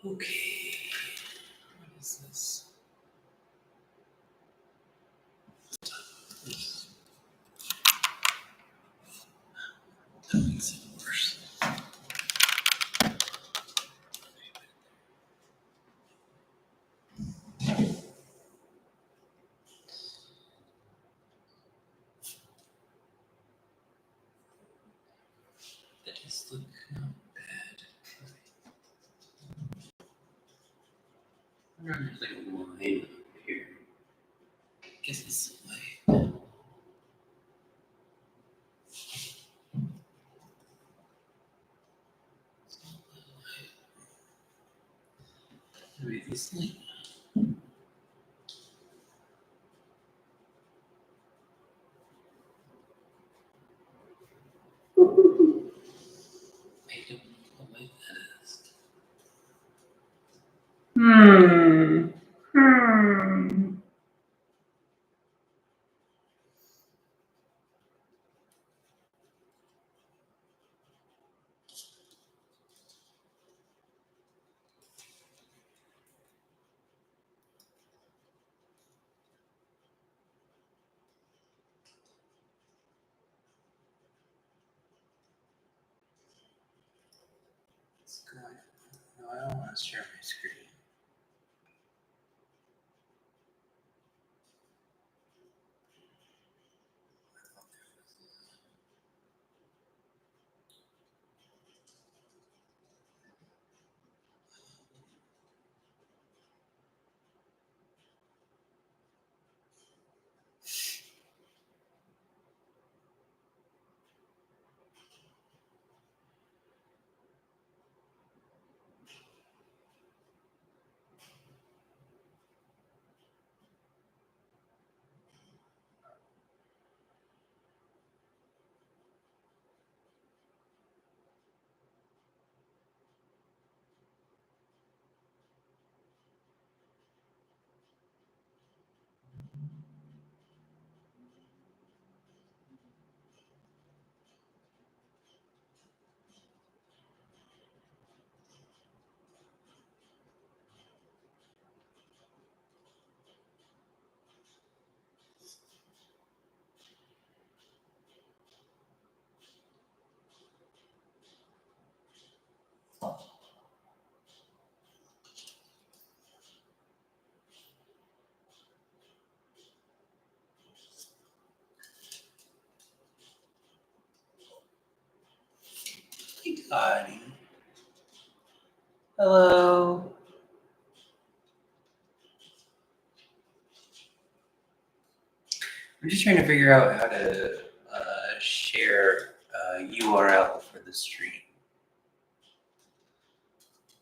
Okay. What is this? That makes it worse. That does look not bad. I wonder if there's like a line up here. I guess it's the way. Maybe this line. I don't know what way that is. What's going on? No, I don't want to share my screen. Hey, Dottie. Hello. I'm just trying to figure out how to share a URL for the stream.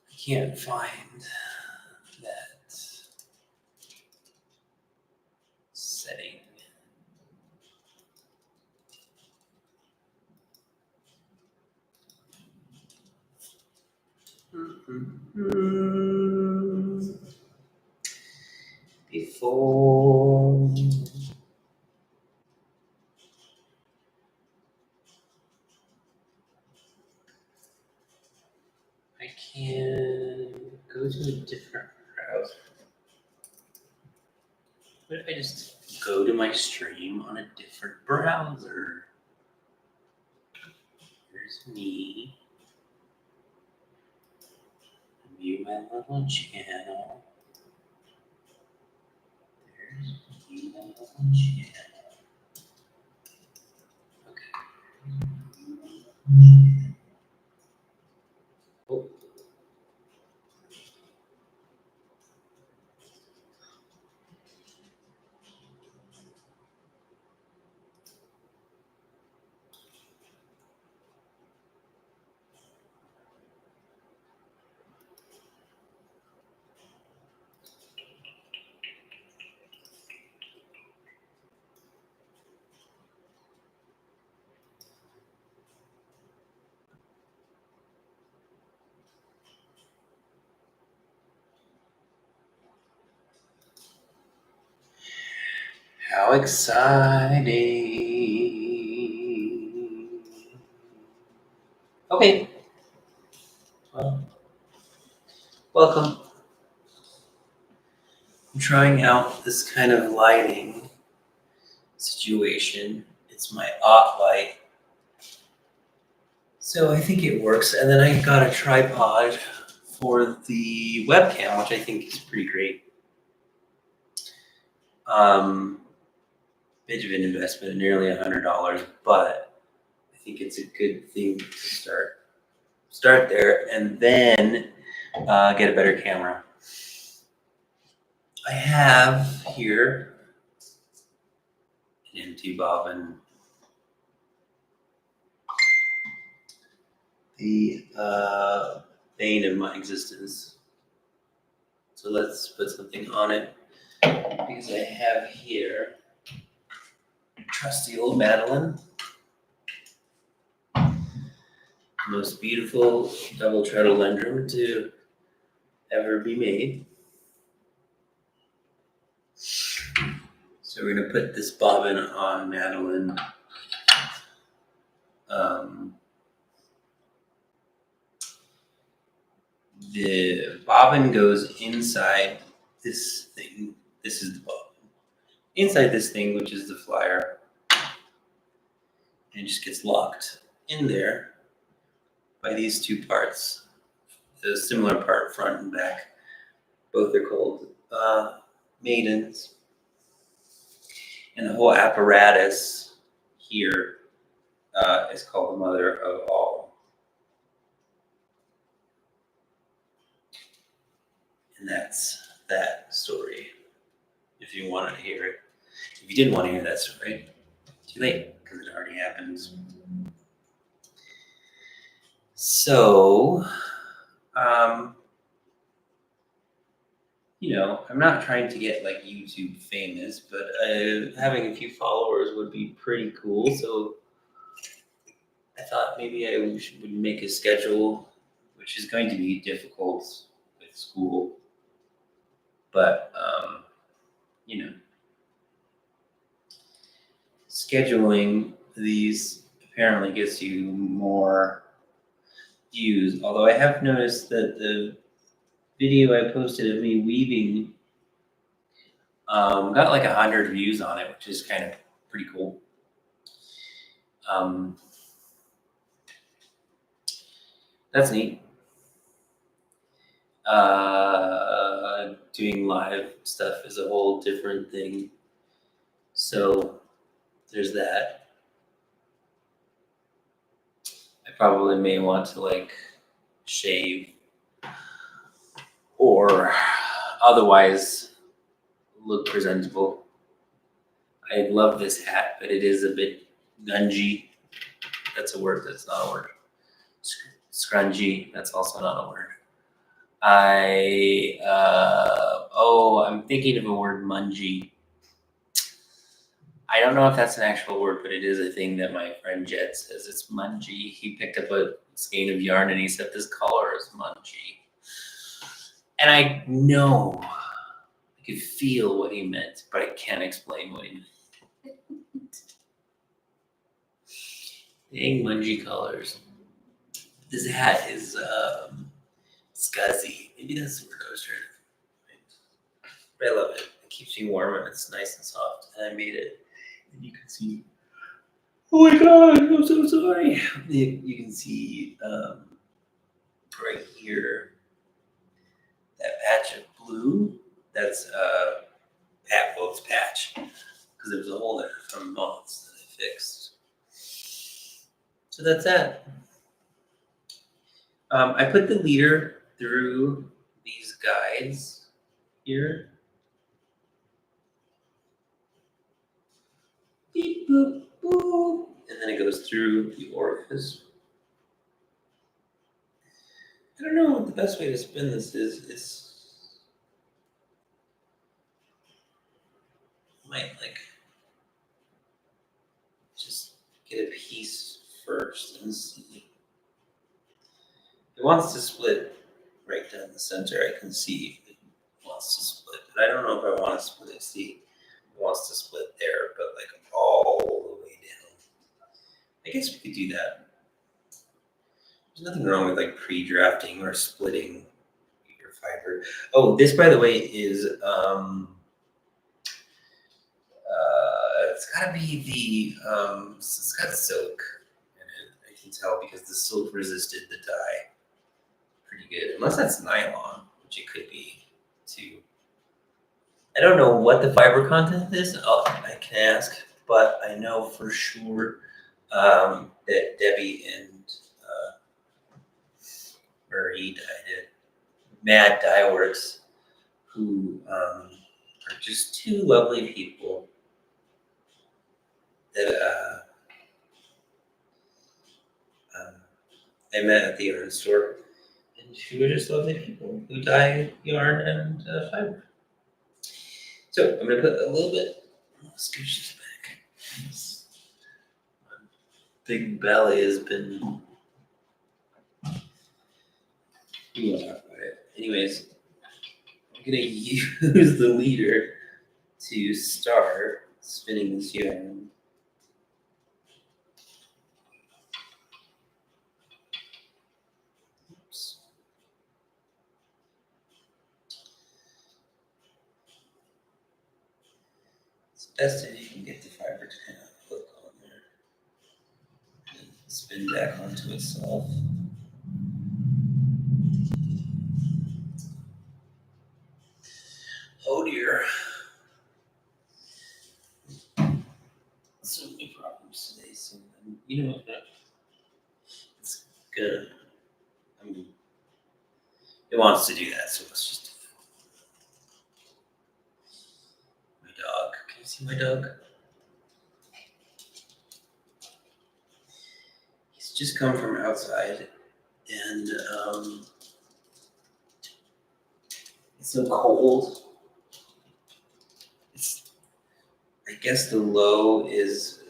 I can't find that setting. Before I can go to a different browser. What if I just go to my stream on a different browser? Here's me. View my little channel. There's me, my little channel. Okay. Oh. How exciting. Okay. Well, Welcome. I'm trying out this kind of lighting situation. It's my light. So I think it works. And then I got a tripod for the webcam, which I think is pretty great. Bit of an investment, nearly $100, but I think it's a good thing to start there, and then get a better camera. I have here an empty bobbin. The bane of my existence. So let's put something on it, because I have here trusty old Madeline. Most beautiful double treadle lendrum to ever be made. So we're gonna put this bobbin on Madeline. The bobbin goes inside this thing. This is the bobbin. Inside this thing, which is the flyer, and it just gets locked in there by these two parts. The similar part, front and back. Both are called maidens. And the whole apparatus here is called the mother of all. And that's that story, if you wanted to hear it. If you didn't want to hear that story, too late, because it already happened. So, I'm not trying to get like YouTube famous, but having a few followers would be pretty cool. So I thought maybe I would make a schedule, which is going to be difficult with school. But, scheduling these apparently gets you more views. Although I have noticed that the video I posted of me weaving got like 100 views on it, which is kind of pretty cool. That's neat. Doing live stuff is a whole different thing. So there's that. I probably may want to like shave or otherwise look presentable. I love this hat, but it is a bit gungy. That's a word. That's not a word. Scrungy. That's also not a word. I'm thinking of a word, mungy. I don't know if that's an actual word, but it is a thing that my friend Jed says. It's mungy. He picked up a skein of yarn and he said, this color is mungy. And I know, I could feel what he meant, but I can't explain what he meant. Dang mungy colors. This hat is scuzzy. Maybe that's the word I was trying to find. But I love it. It keeps me warm and it's nice and soft. And I made it. And you can see, oh my God, I'm so sorry. You can see right here, that patch of blue. That's it's patch. Because there was a hole there from moths that I fixed. So that's that. I put the leader through these guides here. Beep, boop, boop. And then it goes through the orifice. I don't know what the best way to spin this is. Might like just get a piece first and see. It wants to split right down the center. I can see it wants to split, but I don't know if I want to split it. See, it wants to split there, but like all the way down. I guess we could do that. There's nothing wrong with like pre-drafting or splitting your fiber. Oh, this, by the way, is it's gotta be it's got silk in it. I can tell because the silk resisted the dye pretty good, unless that's nylon, which it could be too. I don't know what the fiber content is. I can ask, but I know for sure that Debbie and Marie dyed it. Mad Dye Works, who are just two lovely people that I met at the yarn store, and who are just lovely people who dye yarn and fiber. So I'm gonna put a little bit. Scooch this back. This big belly has been. Yeah. Anyways, I'm gonna use the leader to start spinning this yarn. Oops. It's best if you can get the fiber to kind of hook on there and spin back onto itself. Oh dear. So many problems today. So you know what? It's good. I mean, it wants to do that, so let's just. My dog. Can you see my dog? He's just come from outside, and it's so cold. I guess the low is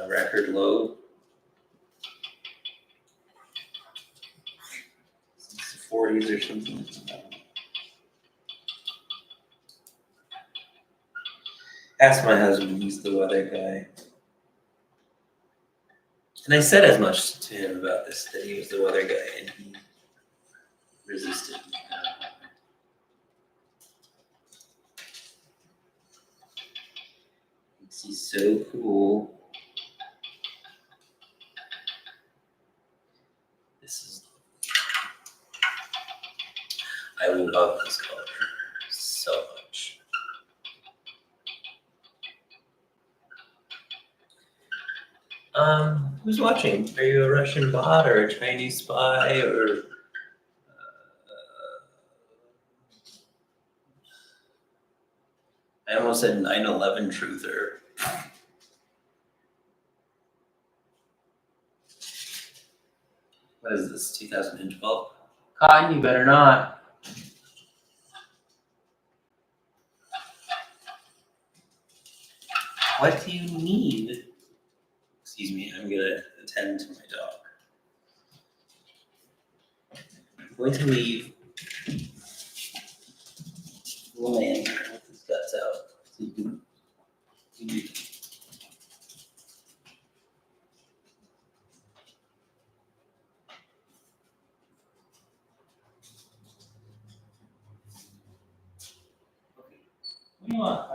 record low. It's the 40s or something. Ask my husband, he's the weather guy. And I said as much to him about this, that he was the weather guy, and he resisted. He's so cool. This is. I love this color so much. Who's watching? Are you a Russian bot or a Chinese spy or? I almost said 9/11 truther. What is this? 2012? Cotton, you better not. What do you need? Excuse me, I'm gonna attend to my dog. I'm going to leave the man here with his guts out. So you can. What do you want?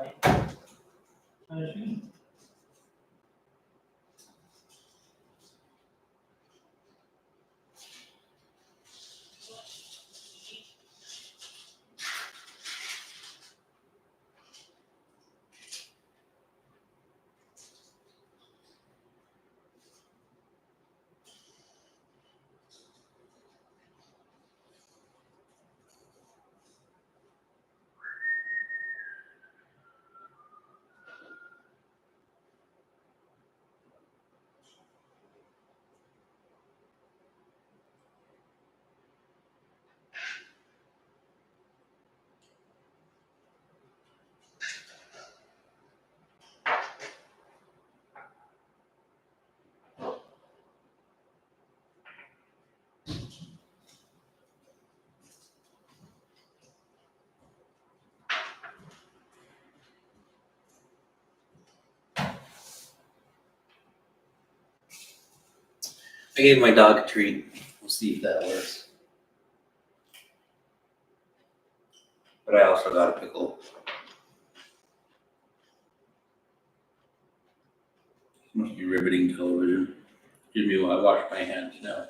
I gave my dog a treat. We'll see if that works. But I also got a pickle. Must be riveting television. Excuse me while I wash my hands now.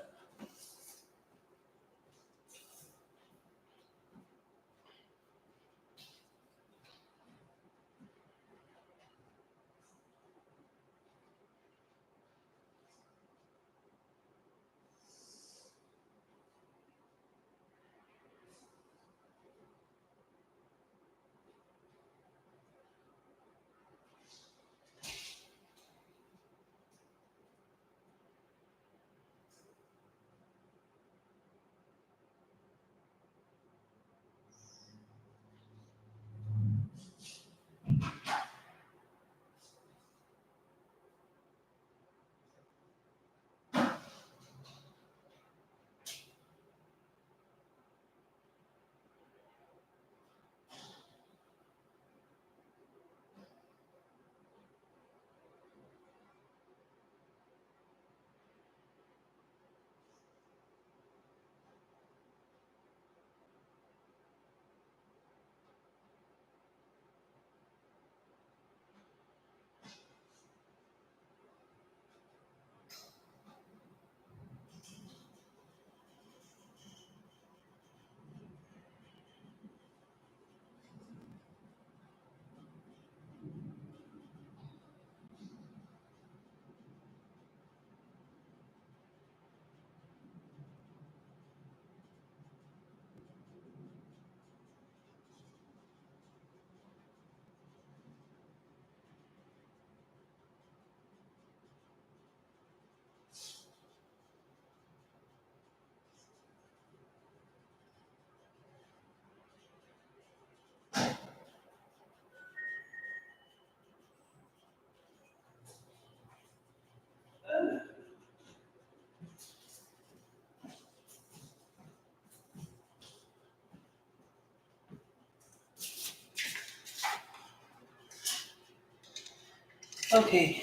Okay.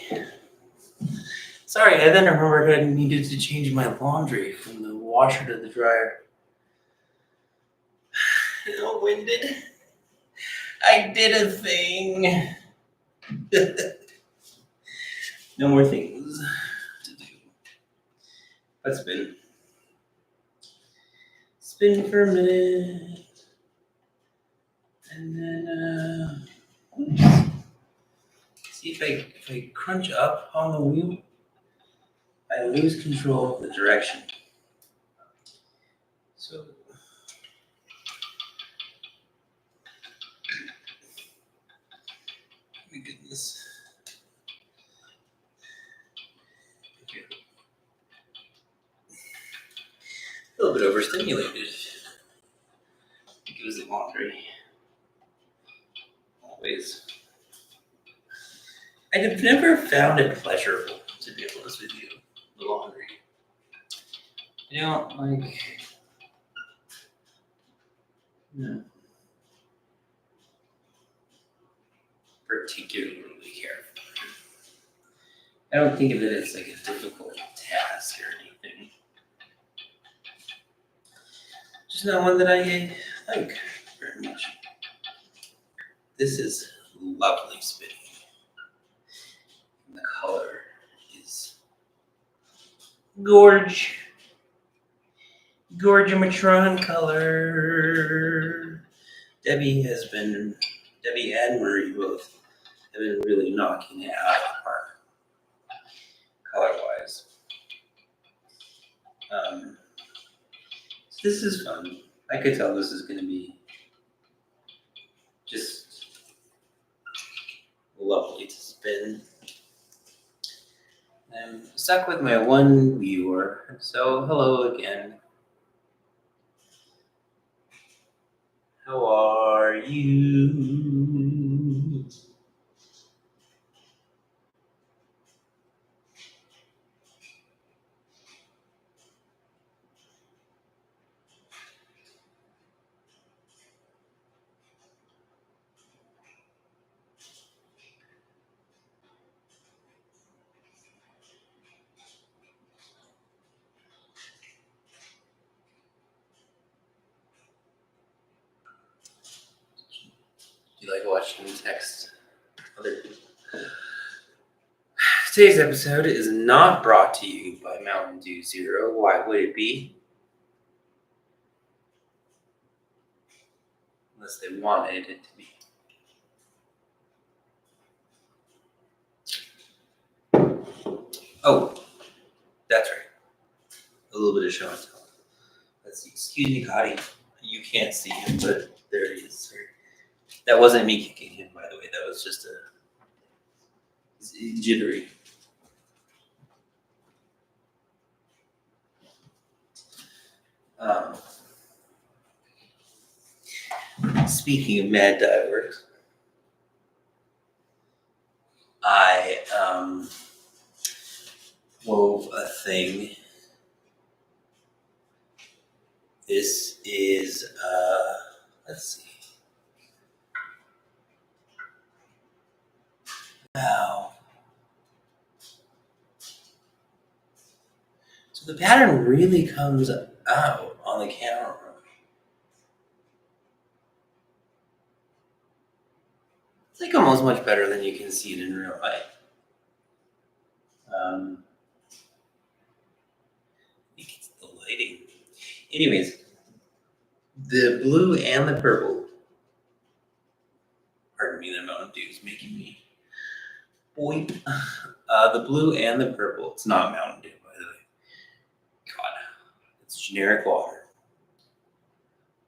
Sorry, I then remembered I needed to change my laundry from the washer to the dryer. I'm winded. I did a thing. No more things to do. But spin for a minute. And then see if I crunch up on the wheel, I lose control of the direction. So my goodness. Okay. A little bit overstimulated. I think it was the laundry. Always. I have never found it pleasurable, to be honest with you, the laundry. I don't particularly care for it. I don't think of it as like a difficult task or anything. Just not one that I like very much. This is lovely spinning. The color is Gorgematron color. Debbie and Marie both have been really knocking it out of the park, color-wise. So this is fun. I could tell this is going to be just lovely to spin. I'm stuck with my one viewer, so hello again. How are you? you like watching me text other people? Today's episode is not brought to you by Mountain Dew Zero. Why would it be? Unless they wanted it to be. Oh, that's right. A little bit of show and tell. Let's see. Excuse me, Cotty. You can't see him, but there he is. That wasn't me kicking him, by the way. That was just a jittery. Speaking of Mad Dye Works, I wove a thing. This is let's see. Wow. So the pattern really comes out on the camera. It's like almost much better than you can see it in real life. I think it's the lighting. Anyways, the blue and the purple. Pardon me, the Mountain Dew is making me boing. The blue and the purple. It's not Mountain Dew, by the way. God, it's generic water.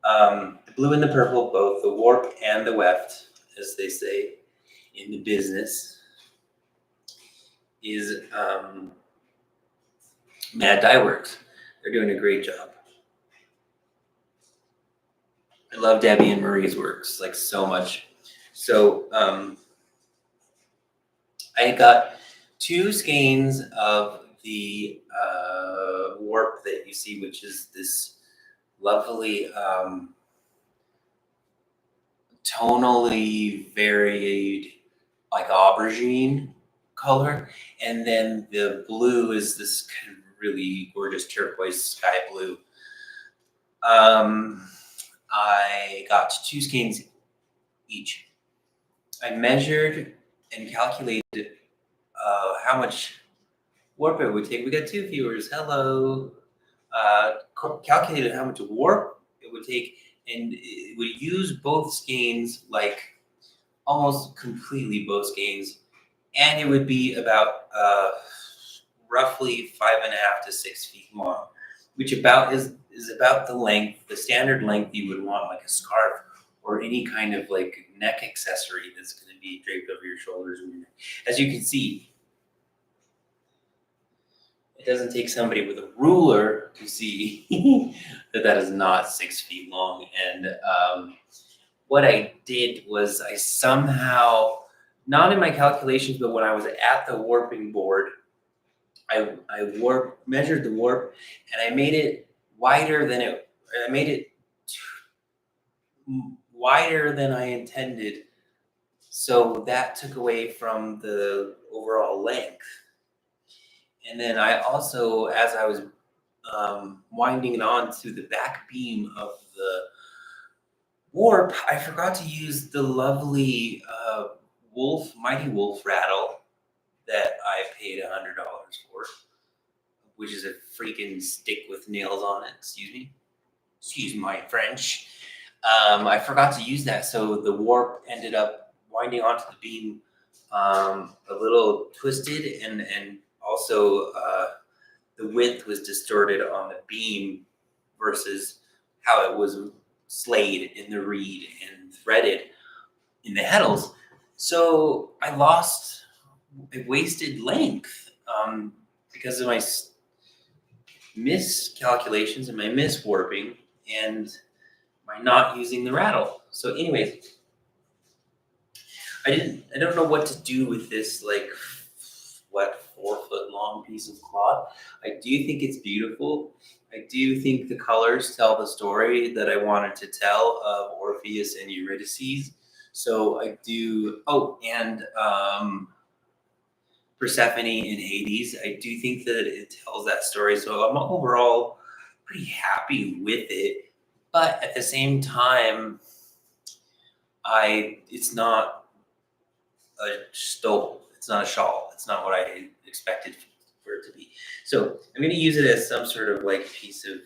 The blue and the purple, both the warp and the weft, as they say in the business, is Mad Dye Works. They're doing a great job. I love Debbie and Marie's works like so much. So I got 2 skeins of the warp that you see, which is this lovely tonally varied like aubergine color, and then the blue is this kind of really gorgeous turquoise sky blue. I got 2 skeins each. I measured and calculated how much warp it would take. We got 2 viewers. Hello. Calculated how much warp it would take, and it would use both skeins, like almost completely both skeins, and it would be about roughly 5.5 to 6 feet long, which about is about the length, the standard length you would want, like a scarf or any kind of like neck accessory that's going to be draped over your shoulders and your neck. As you can see, it doesn't take somebody with a ruler to see that is not 6 feet long. And what I did was I somehow, not in my calculations, but when I was at the warping board, I measured the warp, and I made it wider than wider than I intended. So that took away from the overall length. And then I also, as I was winding it on to the back beam of the warp, I forgot to use the lovely Mighty Wolf rattle that I paid $100 for, which is a freaking stick with nails on it. Excuse my French. I forgot to use that, so the warp ended up winding onto the beam a little twisted, and also the width was distorted on the beam versus how it was slayed in the reed and threaded in the heddles. So I wasted length because of my miscalculations and my miswarping and my not using the rattle. So anyways, I don't know what to do with this, like, what, 4-foot long piece of cloth. I do think it's beautiful. I do think the colors tell the story that I wanted to tell of Orpheus and Eurydice. So I do, and Persephone and Hades. I do think that it tells that story. So I'm overall pretty happy with it. But at the same time, it's not a stole. It's not a shawl. It's not what I expected for it to be. So I'm going to use it as some sort of like piece of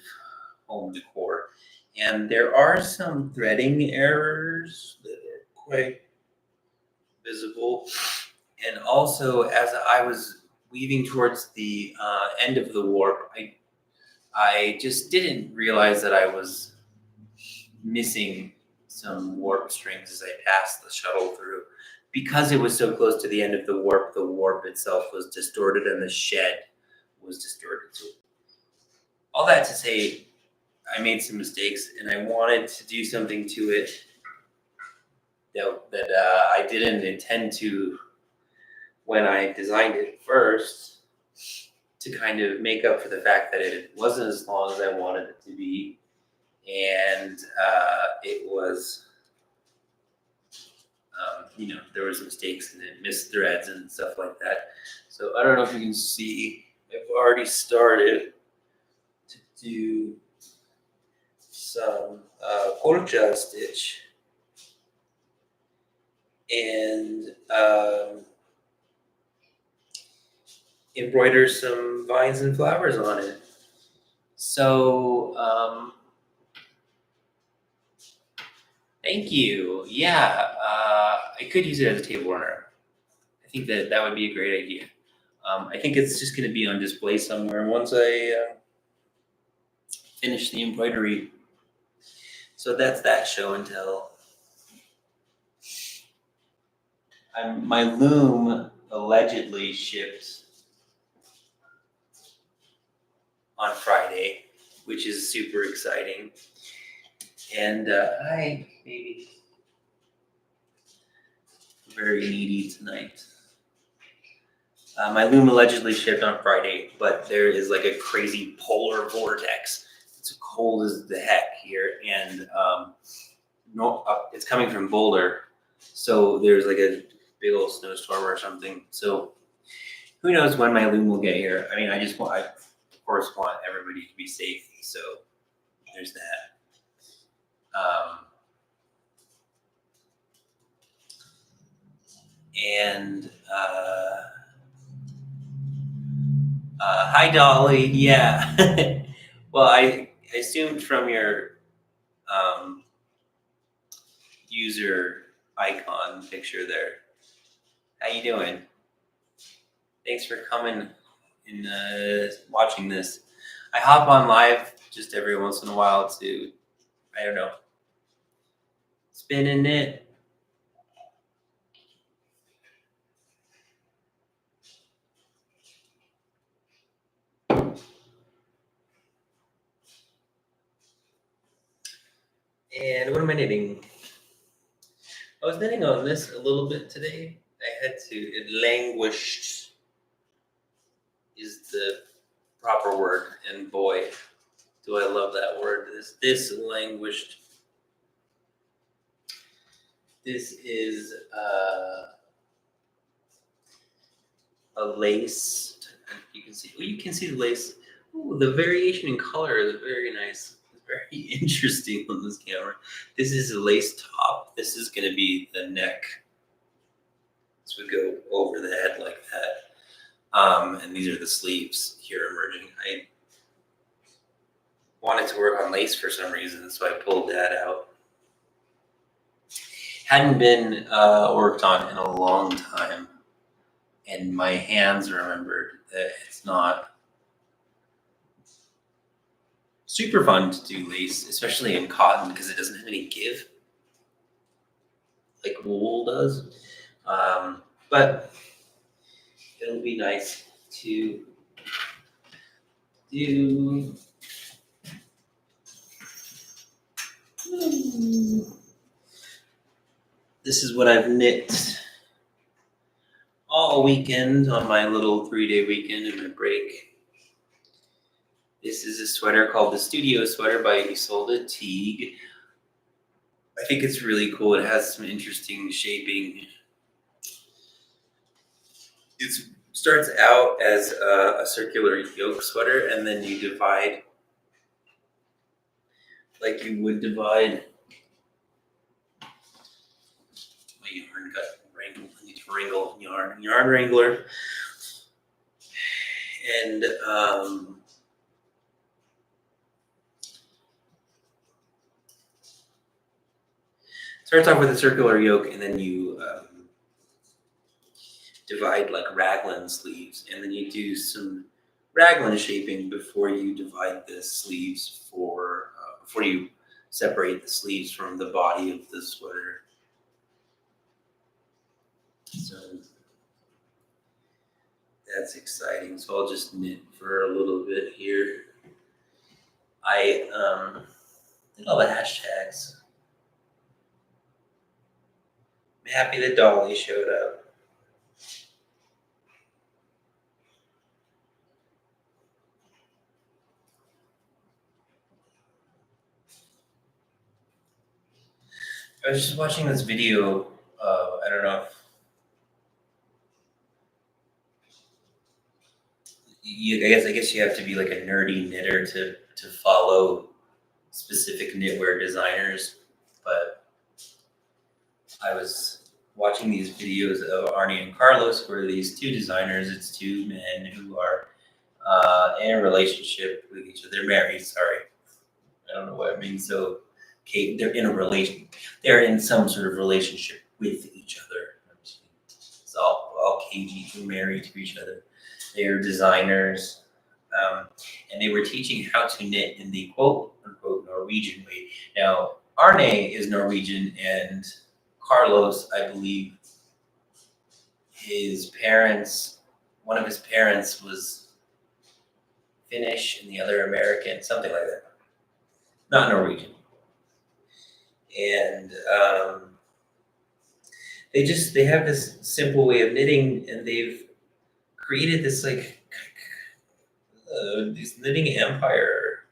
home decor. And there are some threading errors that are quite visible. And also, as I was weaving towards the end of the warp, I just didn't realize that I was missing some warp strings as I passed the shuttle through. Because it was so close to the end of the warp itself was distorted and the shed was distorted. So all that to say, I made some mistakes and I wanted to do something to it that I didn't intend to when I designed it first, to kind of make up for the fact that it wasn't as long as I wanted it to be. And it was, there was mistakes and it missed threads and stuff like that. So I don't know if you can see, I've already started to do some colcha stitch and embroider some vines and flowers on it. So thank you. Yeah, I could use it as a table runner. I think that would be a great idea. I think it's just going to be on display somewhere once I finish the embroidery. So that's that show and tell. My loom allegedly shipped on Friday, which is super exciting. And I maybe very needy tonight. My loom allegedly shipped on Friday, but there is like a crazy polar vortex. It's cold as the heck here, and it's coming from Boulder, so there's like a big old snowstorm or something. So who knows when my loom will get here? I mean, I of course want everybody to be safe, so there's that. And hi, Dolly. Yeah. Well, I assumed from your user icon picture there. How you doing? Thanks for coming and watching this. I hop on live just every once in a while to, I don't know, spin and knit. And what am I knitting? I was knitting on this a little bit today. I had to, it languished is the proper word, and boy, do I love that word. This languished. This is a lace. You can see the lace. Ooh, the variation in color is very nice. It's very interesting on this camera. This is a lace top. This is going to be the neck. This would go over the head like that. And these are the sleeves here emerging. I wanted to work on lace for some reason, so I pulled that out. Hadn't been worked on in a long time, and my hands remembered that it's not super fun to do lace, especially in cotton, because it doesn't have any give like wool does. But it'll be nice to do. This is what I've knit all weekend on my little 3-day weekend and my break. This is a sweater called the Studio Sweater by Isolde Teague. I think it's really cool. It has some interesting shaping. It starts out as a circular yoke sweater, and then you divide like you would divide yarn. Got wrangle. I need to wrangle yarn wrangler, and starts off with a circular yoke, and then you divide like raglan sleeves, and then you do some raglan shaping before you divide the sleeves before you separate the sleeves from the body of the sweater. So that's exciting. So I'll just knit for a little bit here. I did all the hashtags. I'm happy that Dolly showed up. I was just watching this video. I don't know if I guess you have to be like a nerdy knitter to follow specific knitwear designers. But I was watching these videos of Arnie and Carlos, who are these two designers. It's two men who are in a relationship with each other. They're married. Sorry, I don't know what I mean. So, okay, they're in a relation. They're in some sort of relationship with each other. It's all cagey. They're married to each other. They are designers, and they were teaching how to knit in the quote unquote Norwegian way. Now, Arne is Norwegian, and Carlos, I believe, one of his parents was Finnish, and the other American, something like that. Not Norwegian. And they have this simple way of knitting, and they've created this this knitting empire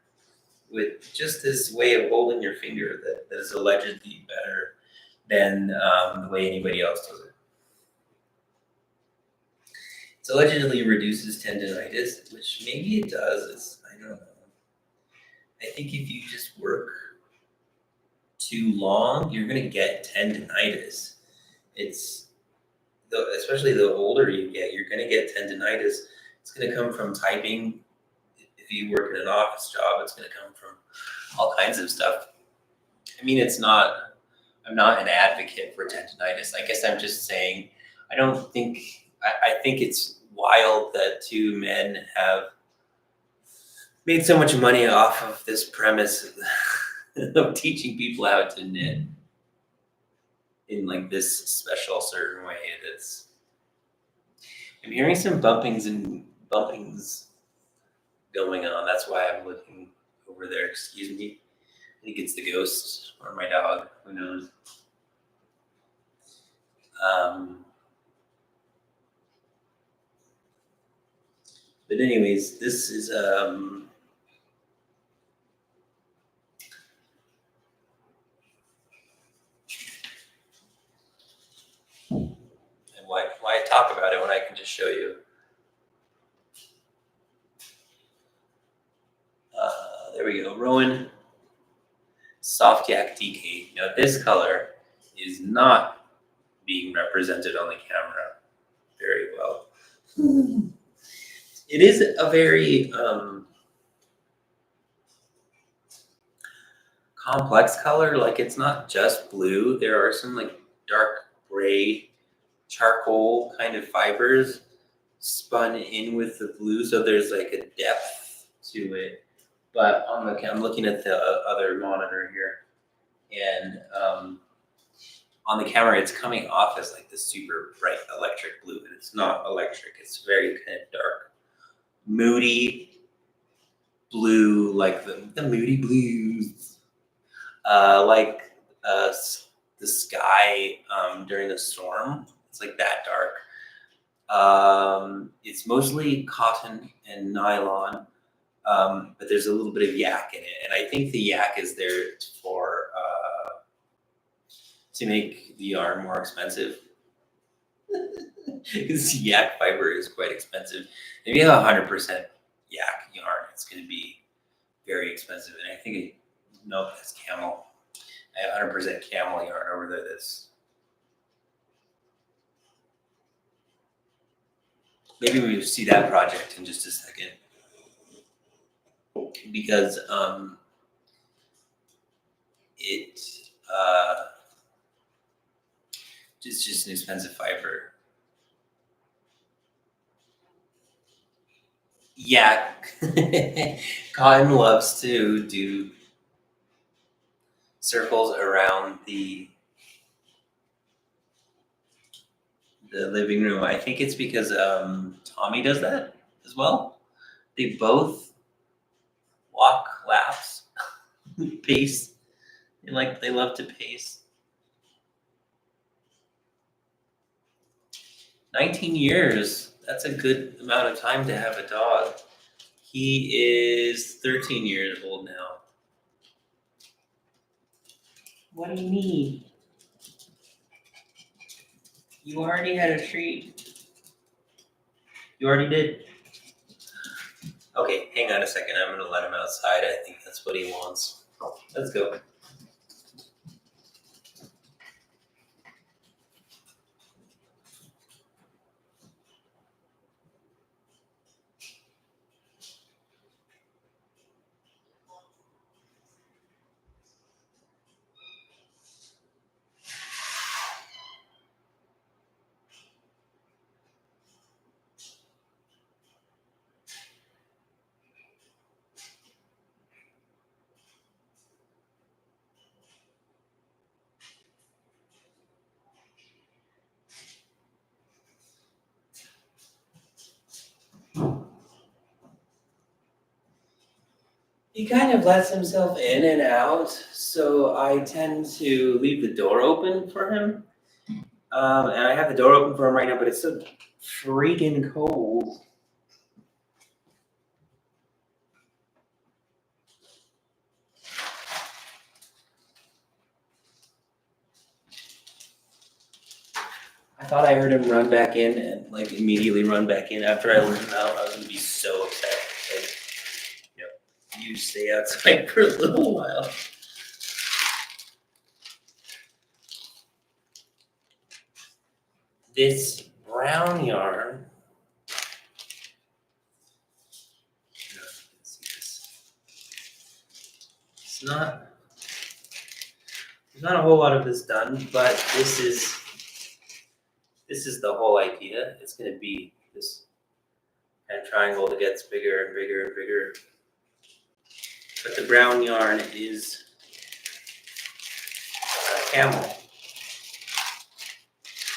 with just this way of holding your finger that is allegedly better than the way anybody else does it. It allegedly reduces tendinitis, which maybe it does. I don't know. I think if you just work too long, you're gonna get tendinitis. Especially the older you get, you're gonna get tendinitis. It's gonna come from typing. If you work in an office job, it's gonna come from all kinds of stuff. I mean, I'm not an advocate for tendinitis. I guess I'm just saying, I think it's wild that two men have made so much money off of this premise of teaching people how to knit in like this special certain way. I'm hearing some bumpings going on. That's why I'm looking over there. Excuse me. I think it's the ghost or my dog. Who knows? But anyways, this is and why talk about it when I can just show you? There we go. Rowan Soft Yak DK. Now this color is not being represented on the camera very well. It is a very complex color. Like, it's not just blue. There are some like dark gray charcoal kind of fibers spun in with the blue, so there's like a depth to it. But I'm looking at the other monitor here, and on the camera it's coming off as like this super bright electric blue, and it's not electric. It's very kind of dark, moody blue, like the moody blues, like the sky during a storm. It's like that dark. It's mostly cotton and nylon, but there's a little bit of yak in it, and I think the yak is there for to make the yarn more expensive. Because yak fiber is quite expensive. If you have 100% yak yarn, it's going to be very expensive. And I think nope, that's camel. I have 100% camel yarn over there. maybe we see that project in just a second, because it's just an expensive fiber. Yeah, Cotton loves to do circles around the living room. I think it's because Tommy does that as well. They both walk laps, pace. They love to pace. 19 years. That's a good amount of time to have a dog. He is 13 years old now. What do you need? You already had a treat. You already did. Okay, hang on a second. I'm gonna let him outside. I think that's what he wants. Let's go. He kind of lets himself in and out, so I tend to leave the door open for him. And I have the door open for him right now, but it's so freaking cold. I thought I heard him run back in and immediately run back in after I let him out. I was gonna be so upset. You stay outside for a little while. This brown yarn. It's not. There's not a whole lot of this done, but this is the whole idea. It's going to be this kind of triangle that gets bigger and bigger and bigger. But the brown yarn is camel.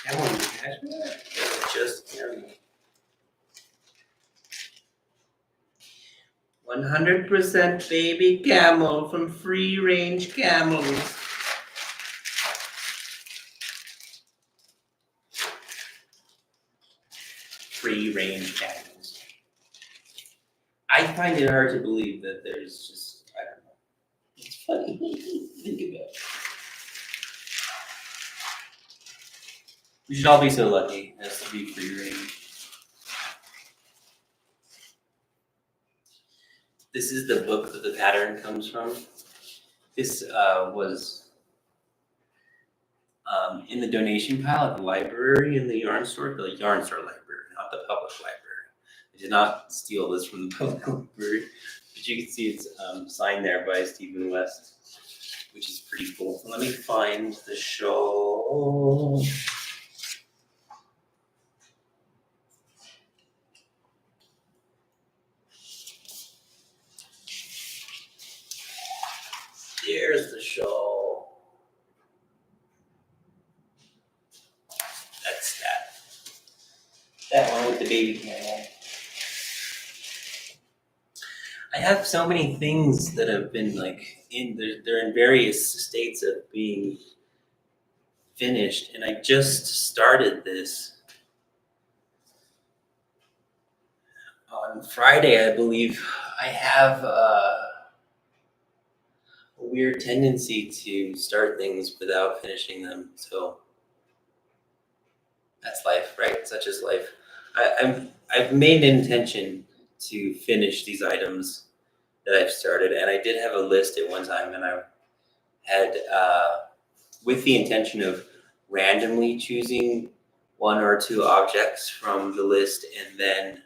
Camel and cashmere? Just camel. 100% baby camel from Free Range Camels. Free range camels. I find it hard to believe that there's just, I don't know. It's funny. Think about it. We should all be so lucky as to be free range. This is the book that the pattern comes from. This was in the donation pile at the library in the yarn store library, not the public library. I did not steal this from the public library, but you can see it's signed there by Stephen West, which is pretty cool. Let me find the shawl. There's the shawl. That's that one with the baby camel. I have so many things that have been they're in various states of being finished, and I just started this on Friday, I believe. I have a weird tendency to start things without finishing them, so that's life, right? Such is life. I've made an intention to finish these items that I've started, and I did have a list at one time, and I had with the intention of randomly choosing one or two objects from the list and then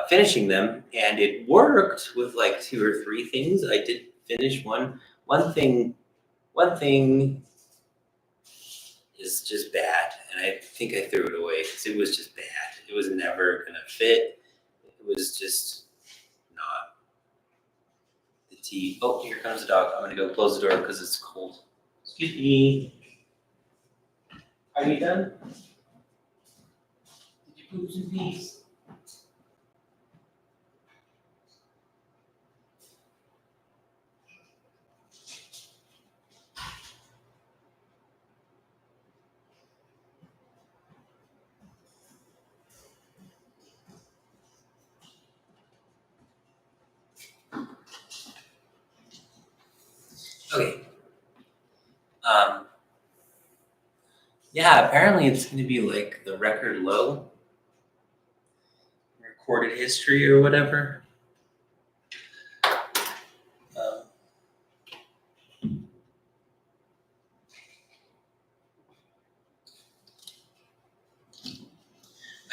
finishing them, and it worked with like two or three things. I did finish one thing. One thing is just bad, and I think I threw it away because it was just bad. It was never gonna fit. It was just not the tea. Oh, here comes the dog. I'm gonna go close the door because it's cold. Excuse me. Are you done? Did you poop some peas? Okay. Yeah, apparently it's going to be like the record low recorded history or whatever. I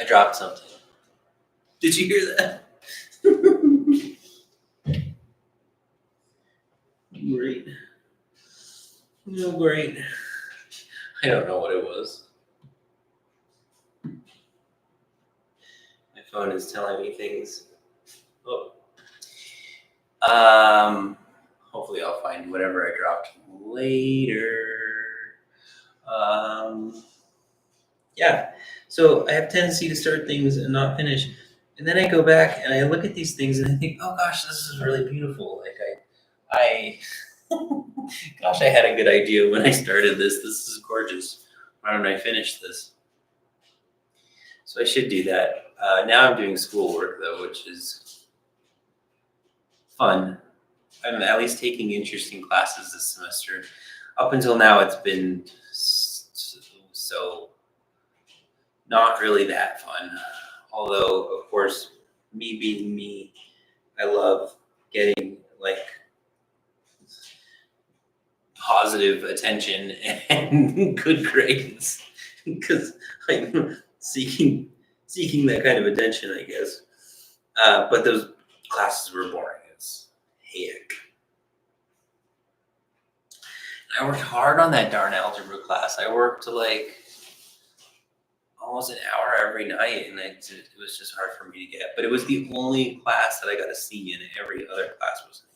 dropped something. Did you hear that? Great. No, great. I don't know what it was. My phone is telling me things. Oh. Hopefully I'll find whatever I dropped later. Yeah. So I have tendency to start things and not finish. And then I go back and I look at these things and I think, oh gosh, this is really beautiful. Like I gosh, I had a good idea when I started this. This is gorgeous. Why don't I finish this? So I should do that. Now I'm doing schoolwork though, which is fun. I'm at least taking interesting classes this semester. Up until now, it's been so not really that fun. Although, of course, me being me, I love getting like positive attention and good grades because I'm seeking that kind of attention, I guess. But those classes were boring as heck. I worked hard on that darn algebra class. I worked like almost an hour every night, and it was just hard for me to get. But it was the only class that I got a C in. Every other class was an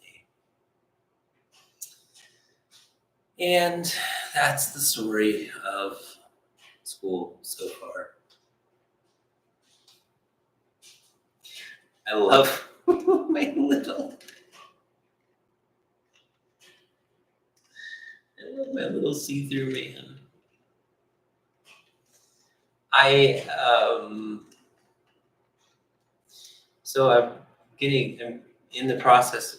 A. And that's the story of school so far. I love my little see-through man. So I'm in the process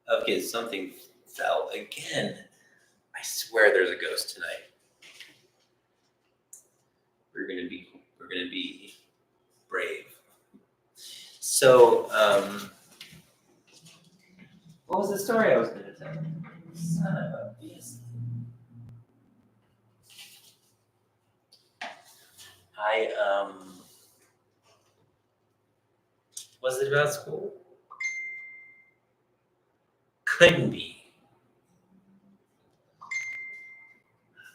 of getting something fell again. I swear there's a ghost tonight. We're gonna be brave. So, what was the story I was gonna tell? Son of a beast. Was it about school? Couldn't be.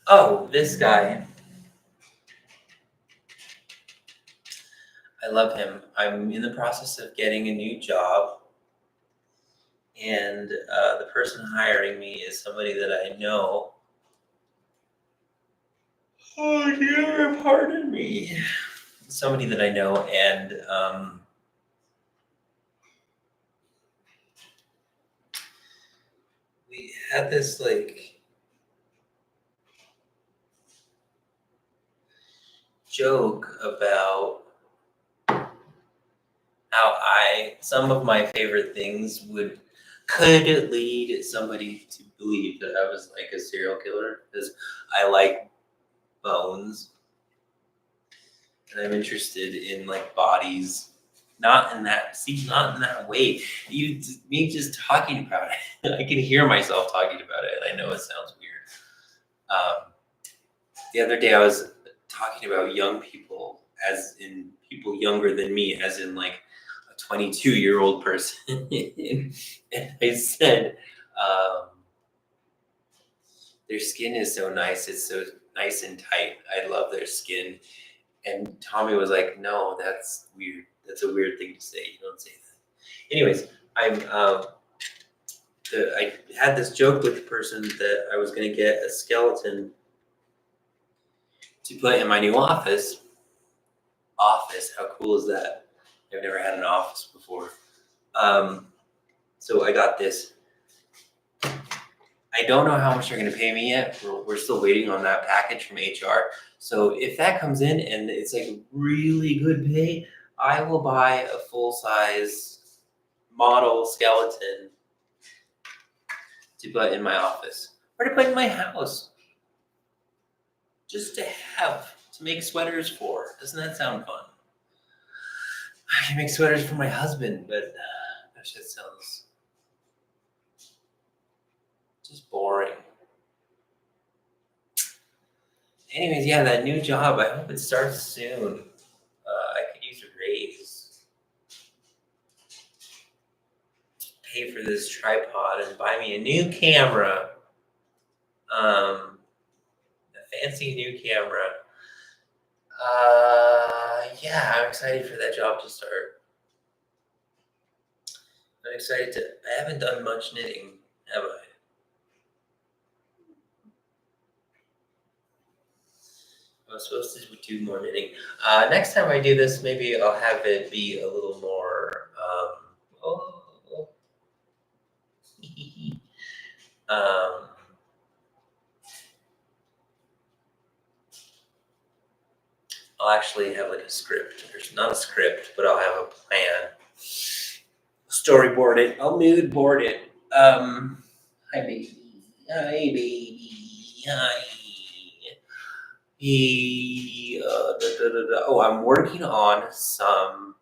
Oh, this guy. I love him. I'm in the process of getting a new job, and the person hiring me is somebody that I know. Oh dear, pardon me. Somebody that I know, and we had this like joke about how some of my favorite things could lead somebody to believe that I was like a serial killer because I like bones and I'm interested in like bodies. Not in that way. Me just talking about it. I can hear myself talking about it. I know it sounds weird. The other day I was talking about young people, as in people younger than me, as in like a 22-year-old person. And I said, um, their skin is so nice. It's so nice and tight. I love their skin. And Tommy was like, no, that's weird. That's a weird thing to say. You don't say that. Anyways, I had this joke with the person that I was going to get a skeleton to put in my new office. How cool is that? I've never had an office before. So I got this. I don't know how much they're going to pay me yet. We're still waiting on that package from HR. So if that comes in and it's like really good pay, I will buy a full-size model skeleton to put in my office or to put in my house. Just to have, to make sweaters for. Doesn't that sound fun? I can make sweaters for my husband, but that shit sounds just boring. Anyways, yeah, that new job, I hope it starts soon. I could use a raise. Pay for this tripod and buy me a new camera. A fancy new camera. Yeah, I'm excited for that job to start. I'm excited to. I haven't done much knitting, have I? I was supposed to do more knitting. Next time I do this, maybe I'll have it be a little more. Um, I'll actually have like a script. There's not a script, but I'll have a plan. Storyboard it. I'll mood board it. Hi baby. Hi baby. Hi. Oh, I'm working on some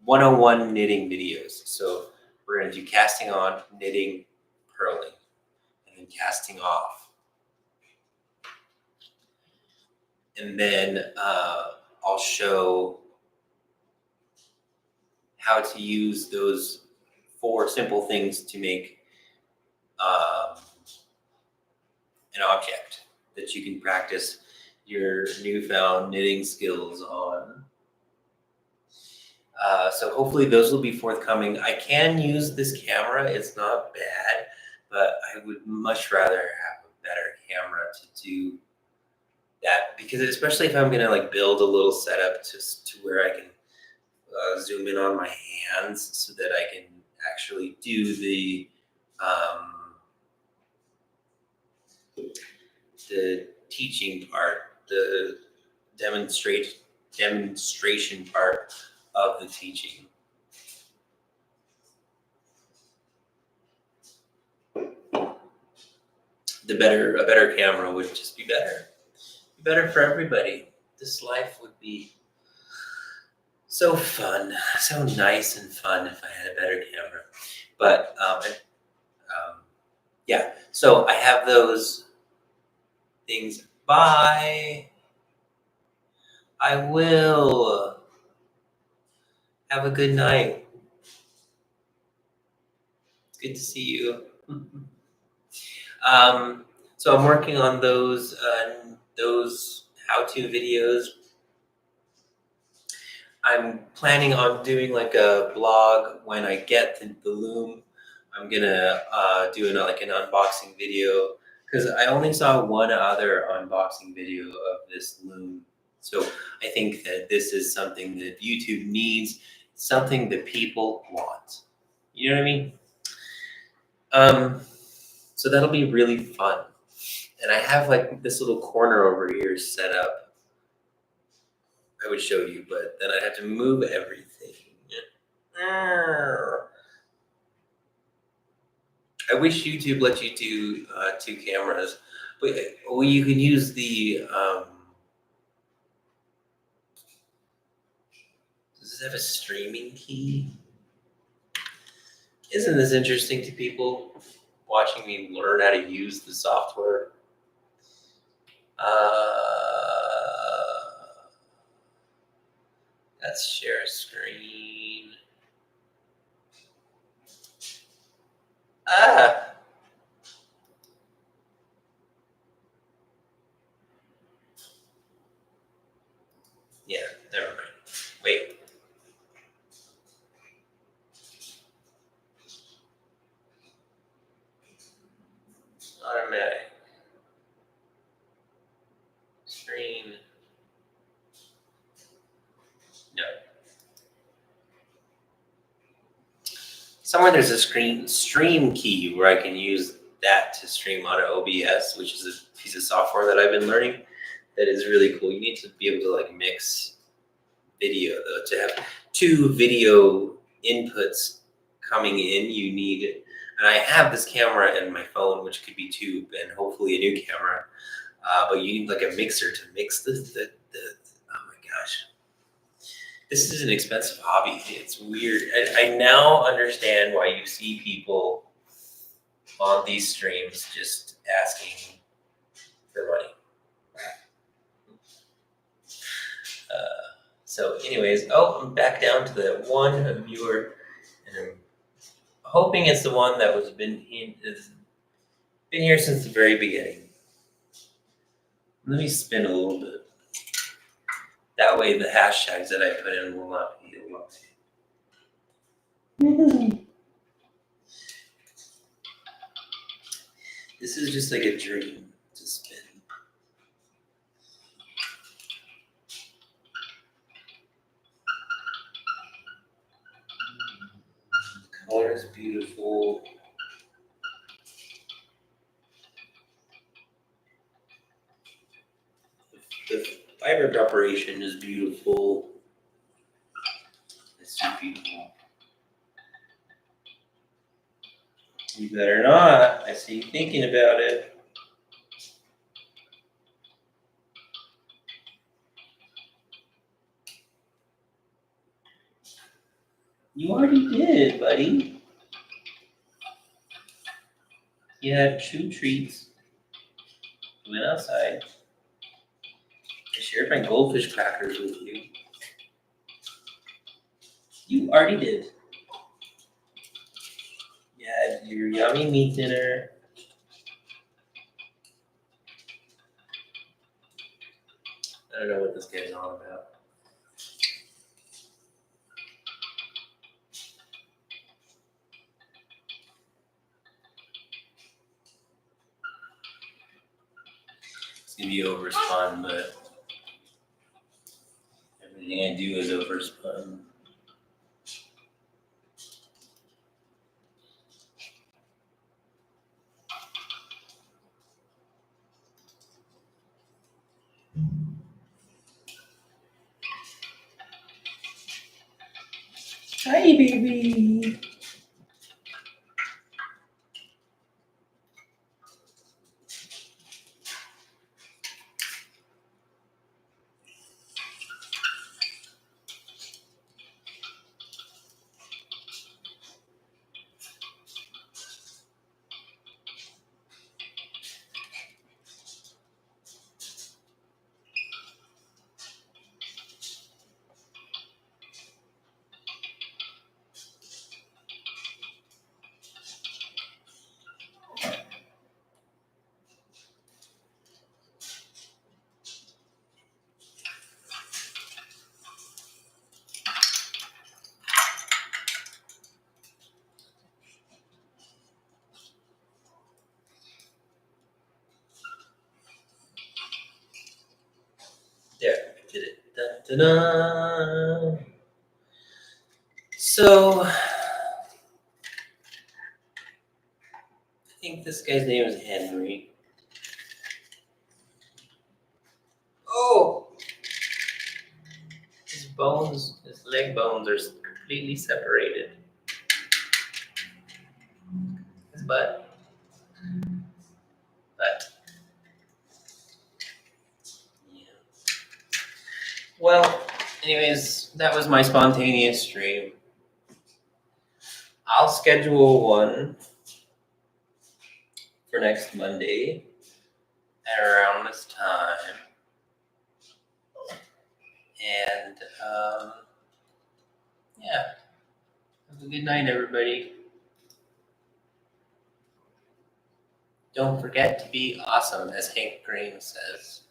101 knitting videos. So we're gonna do casting on, knitting, purling, and then casting off. And then I'll show how to use those 4 simple things to make an object that you can practice your newfound knitting skills on. So hopefully those will be forthcoming. I can use this camera. It's not bad, but I would much rather have a better camera to do that, because especially if I'm going to like build a little setup to where I can zoom in on my hands so that I can actually do the teaching part, the demonstration part of the teaching. A better camera would just be better for everybody. This life would be so fun, so nice and fun if I had a better camera. But yeah, so I have those things. Bye. I will. Have a good night. It's good to see you. So I'm working on those how-to videos. I'm planning on doing like a blog when I get the loom. I'm gonna do an unboxing video, because I only saw one other unboxing video of this loom. So I think that this is something that YouTube needs, something that people want. You know what I mean? So that'll be really fun. And I have like this little corner over here set up. I would show you, but then I'd have to move everything. I wish YouTube let you do 2 cameras, but you can use the. Does this have a streaming key? Isn't this interesting to people watching me learn how to use the software? Let's share screen. Ah. Yeah, never mind. Wait. Automatic. Screen. No. Somewhere there's a stream key where I can use that to stream out of OBS, which is a piece of software that I've been learning that is really cool. You need to be able to like mix video though. To have two video inputs coming in, you need, and I have this camera and my phone, which could be tube and hopefully a new camera. But you need like a mixer to mix the oh my gosh. This is an expensive hobby. It's weird. I now understand why you see people on these streams just asking for money. So anyways, I'm back down to the one viewer, and I'm hoping it's the one that has been here since the very beginning. Let me spin a little bit. That way the hashtags that I put in will not be lost. This is just like a dream to spin. The color is beautiful. The fiber preparation is beautiful. It's so beautiful. You better not. I see you thinking about it. You already did, buddy. You had 2 treats. You went outside. I shared my goldfish crackers with you. You already did. You had your yummy meat dinner. I don't know what this guy's on about. It's gonna be overspun, but everything I do is overspun. Hi, baby. There, I did it. Dun, dun, dun. So, I think this guy's name is Henry. Oh! His bones, his leg bones are completely separated. His butt. But, yeah. Well, anyways, that was my spontaneous stream. I'll schedule one for next Monday. at around this time. And yeah, have a good night, everybody. Don't forget to be awesome, as Hank Green says.